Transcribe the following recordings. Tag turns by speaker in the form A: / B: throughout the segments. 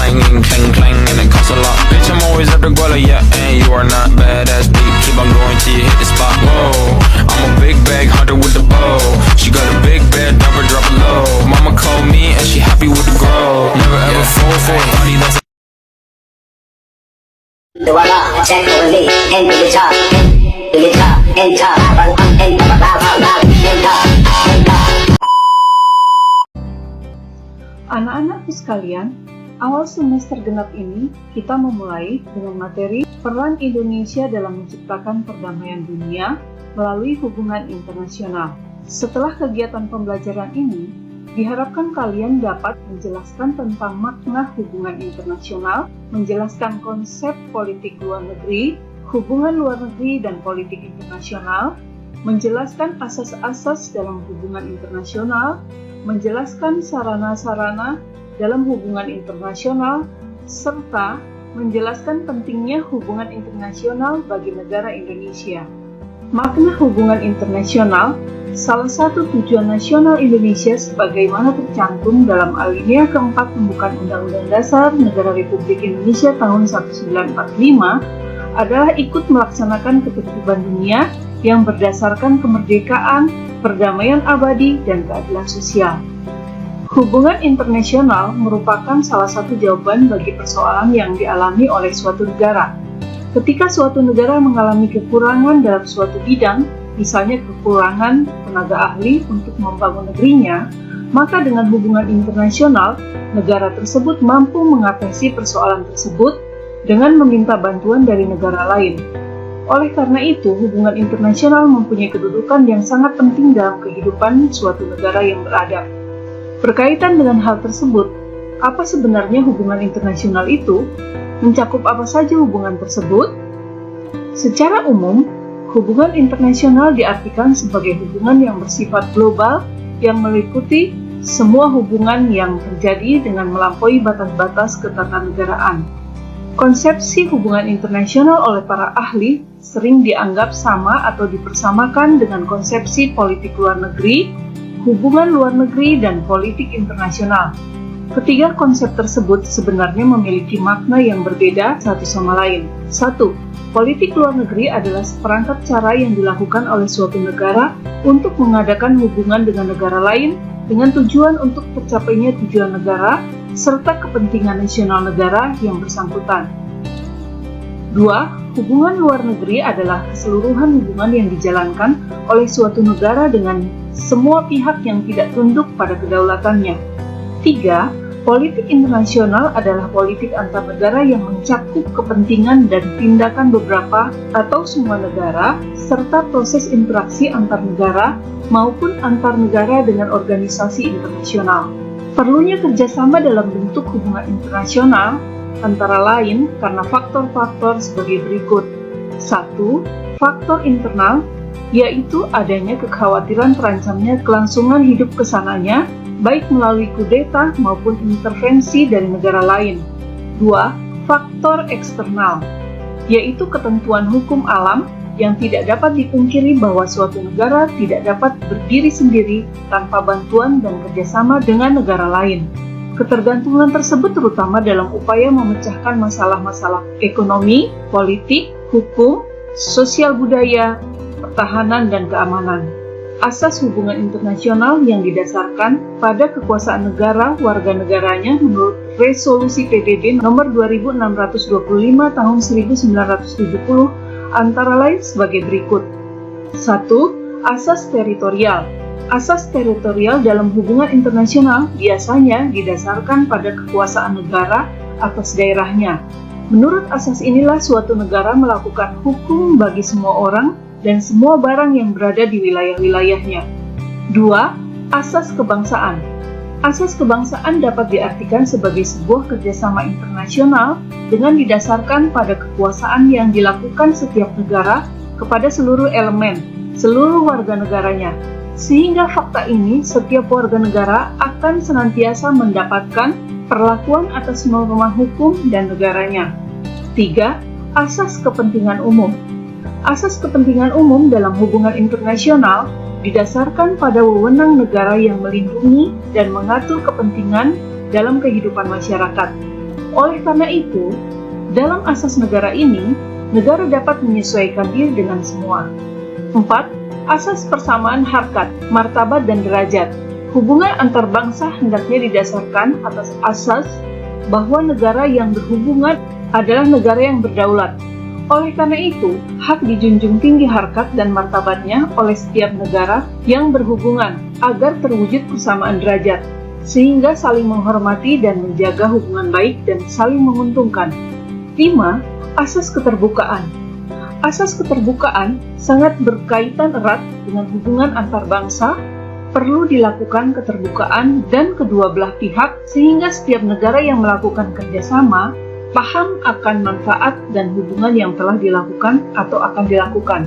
A: swinging, clang clang, and it costs a lot. Bitch, I'm always at the guala, yeah, and you are not badass beat. Keep on going till you hit the spot. Whoa, I'm a big bag hunter with the bow. She got a big bed, never drop it low. Mama called me and she happy with the grow. Never ever fall for a party that's
B: the one up, check with me, into the top, to the top, and top, and top,
C: Anak-anakku sekalian, awal semester genap ini kita memulai dengan materi peran Indonesia dalam menciptakan perdamaian dunia melalui hubungan internasional. Setelah kegiatan pembelajaran ini, diharapkan kalian dapat menjelaskan tentang makna hubungan internasional, menjelaskan konsep politik luar negeri, hubungan luar negeri dan politik internasional, menjelaskan asas-asas dalam hubungan internasional, menjelaskan sarana-sarana dalam hubungan internasional, serta menjelaskan pentingnya hubungan internasional bagi negara Indonesia. Makna hubungan internasional, salah satu tujuan nasional Indonesia sebagaimana tercantum dalam alinea keempat pembukaan Undang-Undang Dasar Negara Republik Indonesia tahun 1945 adalah ikut melaksanakan ketertiban dunia yang berdasarkan kemerdekaan, perdamaian abadi, dan keadilan sosial. Hubungan internasional merupakan salah satu jawaban bagi persoalan yang dialami oleh suatu negara. Ketika suatu negara mengalami kekurangan dalam suatu bidang, misalnya kekurangan tenaga ahli untuk membangun negerinya, maka dengan hubungan internasional, negara tersebut mampu mengatasi persoalan tersebut dengan meminta bantuan dari negara lain. Oleh karena itu, hubungan internasional mempunyai kedudukan yang sangat penting dalam kehidupan suatu negara yang beradab. Berkaitan dengan hal tersebut, apa sebenarnya hubungan internasional itu? Mencakup apa saja hubungan tersebut? Secara umum, hubungan internasional diartikan sebagai hubungan yang bersifat global yang meliputi semua hubungan yang terjadi dengan melampaui batas-batas ketatanegaraan. Konsepsi hubungan internasional oleh para ahli sering dianggap sama atau dipersamakan dengan konsepsi politik luar negeri, hubungan luar negeri, dan politik internasional. Ketiga konsep tersebut sebenarnya memiliki makna yang berbeda satu sama lain. 1. Politik luar negeri adalah seperangkat cara yang dilakukan oleh suatu negara untuk mengadakan hubungan dengan negara lain dengan tujuan untuk tercapainya tujuan negara serta kepentingan nasional negara yang bersangkutan. 2. Hubungan luar negeri adalah keseluruhan hubungan yang dijalankan oleh suatu negara dengan semua pihak yang tidak tunduk pada kedaulatannya. 3. Politik internasional adalah politik antar negara yang mencakup kepentingan dan tindakan beberapa atau semua negara, serta proses interaksi antar negara maupun antar negara dengan organisasi internasional. Perlunya kerjasama dalam bentuk hubungan internasional antara lain karena faktor-faktor sebagai berikut. 1. Faktor internal, yaitu adanya kekhawatiran terancamnya kelangsungan hidup kesananya, baik melalui kudeta maupun intervensi dari negara lain. 2. Faktor eksternal, yaitu ketentuan hukum alam yang tidak dapat dipungkiri bahwa suatu negara tidak dapat berdiri sendiri tanpa bantuan dan kerjasama dengan negara lain. Ketergantungan tersebut terutama dalam upaya memecahkan masalah-masalah ekonomi, politik, hukum, sosial budaya, pertahanan, dan keamanan. Asas hubungan internasional yang didasarkan pada kekuasaan negara warga negaranya menurut Resolusi PBB nomor 2625 tahun 1970 antara lain sebagai berikut. 1. Asas teritorial. Asas teritorial dalam hubungan internasional biasanya didasarkan pada kekuasaan negara atas daerahnya. Menurut asas inilah suatu negara melakukan hukum bagi semua orang dan semua barang yang berada di wilayah-wilayahnya. 2. Asas kebangsaan. Asas kebangsaan dapat diartikan sebagai sebuah kerjasama internasional dengan didasarkan pada kekuasaan yang dilakukan setiap negara kepada seluruh elemen, seluruh warga negaranya. Sehingga fakta ini, setiap warga negara akan senantiasa mendapatkan perlakuan atas norma hukum dan negaranya. 3. Asas kepentingan umum. Asas kepentingan umum dalam hubungan internasional didasarkan pada wewenang negara yang melindungi dan mengatur kepentingan dalam kehidupan masyarakat. Oleh karena itu, dalam asas negara ini, negara dapat menyesuaikan diri dengan semua. 4. Asas persamaan harkat, martabat, dan derajat. Hubungan antar bangsa hendaknya didasarkan atas asas bahwa negara yang berhubungan adalah negara yang berdaulat. Oleh karena itu, hak dijunjung tinggi harkat dan martabatnya oleh setiap negara yang berhubungan agar terwujud persamaan derajat, sehingga saling menghormati dan menjaga hubungan baik dan saling menguntungkan. 5. Asas keterbukaan. Asas keterbukaan sangat berkaitan erat dengan hubungan antar bangsa. Perlu dilakukan keterbukaan dan kedua belah pihak sehingga setiap negara yang melakukan kerjasama paham akan manfaat dan hubungan yang telah dilakukan atau akan dilakukan.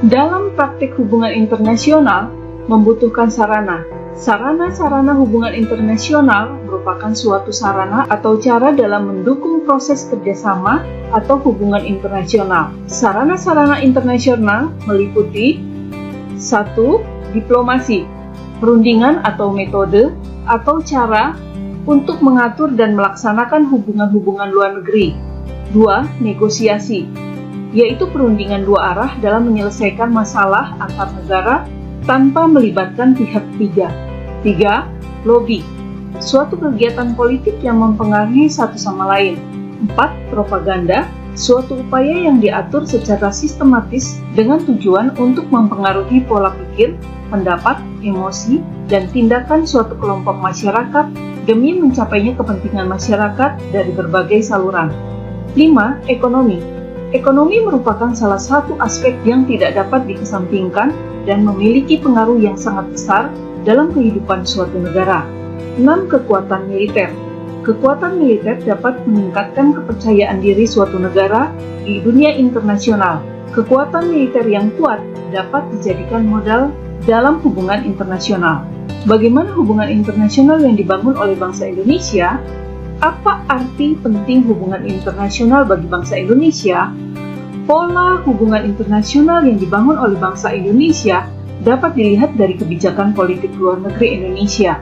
C: Dalam praktik hubungan internasional, membutuhkan sarana. Sarana-sarana hubungan internasional merupakan suatu sarana atau cara dalam mendukung proses kerjasama atau hubungan internasional. Sarana-sarana internasional meliputi 1. Diplomasi, perundingan atau metode atau cara untuk mengatur dan melaksanakan hubungan-hubungan luar negeri. 2. Negosiasi, yaitu perundingan dua arah dalam menyelesaikan masalah antar negara tanpa melibatkan pihak ketiga. 3. Lobby, suatu kegiatan politik yang mempengaruhi satu sama lain. 4. Propaganda, suatu upaya yang diatur secara sistematis dengan tujuan untuk mempengaruhi pola pikir, pendapat, emosi, dan tindakan suatu kelompok masyarakat demi mencapainya kepentingan masyarakat dari berbagai saluran. 5. Ekonomi. Ekonomi merupakan salah satu aspek yang tidak dapat dikesampingkan dan memiliki pengaruh yang sangat besar dalam kehidupan suatu negara. 6. Kekuatan militer. Kekuatan militer dapat meningkatkan kepercayaan diri suatu negara di dunia internasional. Kekuatan militer yang kuat dapat dijadikan modal dalam hubungan internasional. Bagaimana hubungan internasional yang dibangun oleh bangsa Indonesia? Apa arti penting hubungan internasional bagi bangsa Indonesia? Pola hubungan internasional yang dibangun oleh bangsa Indonesia dapat dilihat dari kebijakan politik luar negeri Indonesia.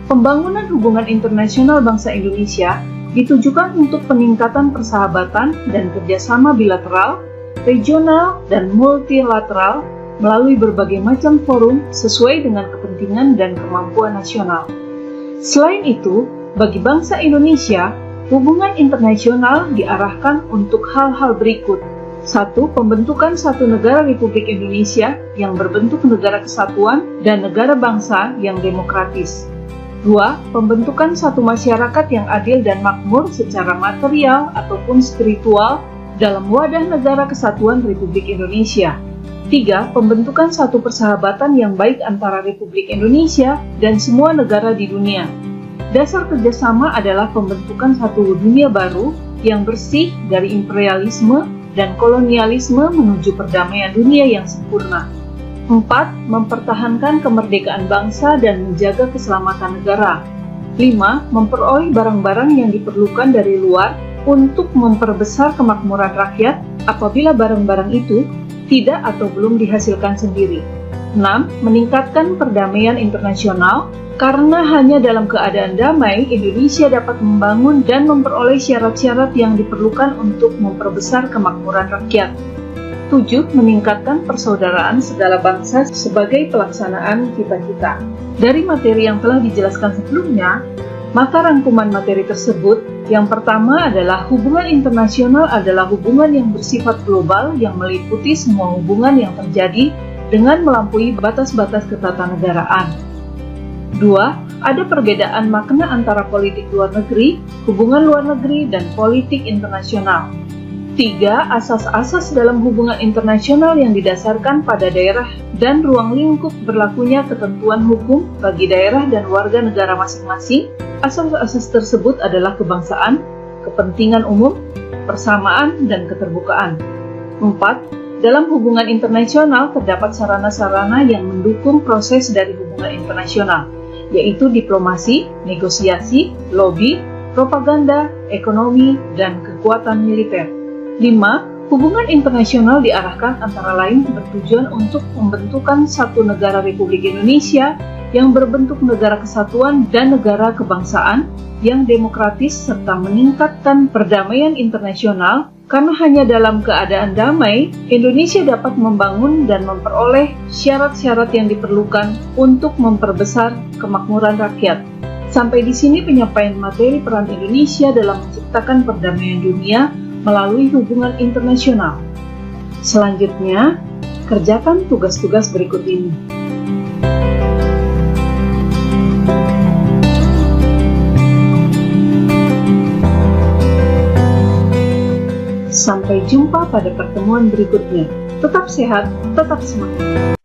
C: Pembangunan hubungan internasional bangsa Indonesia ditujukan untuk peningkatan persahabatan dan kerjasama bilateral, regional, dan multilateral melalui berbagai macam forum sesuai dengan kepentingan dan kemampuan nasional. Selain itu, bagi bangsa Indonesia, hubungan internasional diarahkan untuk hal-hal berikut. 1. Pembentukan satu negara Republik Indonesia yang berbentuk negara kesatuan dan negara bangsa yang demokratis. 2. Pembentukan satu masyarakat yang adil dan makmur secara material ataupun spiritual dalam wadah negara kesatuan Republik Indonesia. 3. Pembentukan satu persahabatan yang baik antara Republik Indonesia dan semua negara di dunia. Dasar kerjasama adalah pembentukan satu dunia baru yang bersih dari imperialisme dan kolonialisme menuju perdamaian dunia yang sempurna. 4. Mempertahankan kemerdekaan bangsa dan menjaga keselamatan negara. 5. Memperoleh barang-barang yang diperlukan dari luar untuk memperbesar kemakmuran rakyat apabila barang-barang itu tidak atau belum dihasilkan sendiri. 6. Meningkatkan perdamaian internasional, karena hanya dalam keadaan damai Indonesia dapat membangun dan memperoleh syarat-syarat yang diperlukan untuk memperbesar kemakmuran rakyat. 7. Meningkatkan persaudaraan segala bangsa sebagai pelaksanaan cita-cita. Dari materi yang telah dijelaskan sebelumnya, maka rangkuman materi tersebut, yang pertama adalah hubungan internasional adalah hubungan yang bersifat global yang meliputi semua hubungan yang terjadi dengan melampaui batas-batas ketatanegaraan. 2. Ada perbedaan makna antara politik luar negeri, hubungan luar negeri, dan politik internasional. 3. Asas-asas dalam hubungan internasional yang didasarkan pada daerah dan ruang lingkup berlakunya ketentuan hukum bagi daerah dan warga negara masing-masing. Asas-asas tersebut adalah kebangsaan, kepentingan umum, persamaan, dan keterbukaan. 4. Dalam hubungan internasional terdapat sarana-sarana yang mendukung proses dari hubungan internasional, yaitu diplomasi, negosiasi, lobby, propaganda, ekonomi, dan kekuatan militer. 5. Hubungan internasional diarahkan antara lain bertujuan untuk pembentukan satu negara Republik Indonesia yang berbentuk negara kesatuan dan negara kebangsaan yang demokratis serta meningkatkan perdamaian internasional, karena hanya dalam keadaan damai, Indonesia dapat membangun dan memperoleh syarat-syarat yang diperlukan untuk memperbesar kemakmuran rakyat. Sampai di sini penyampaian materi peran Indonesia dalam menciptakan perdamaian dunia melalui hubungan internasional. Selanjutnya, kerjakan tugas-tugas berikut ini. Sampai jumpa pada pertemuan berikutnya. Tetap sehat, tetap semangat.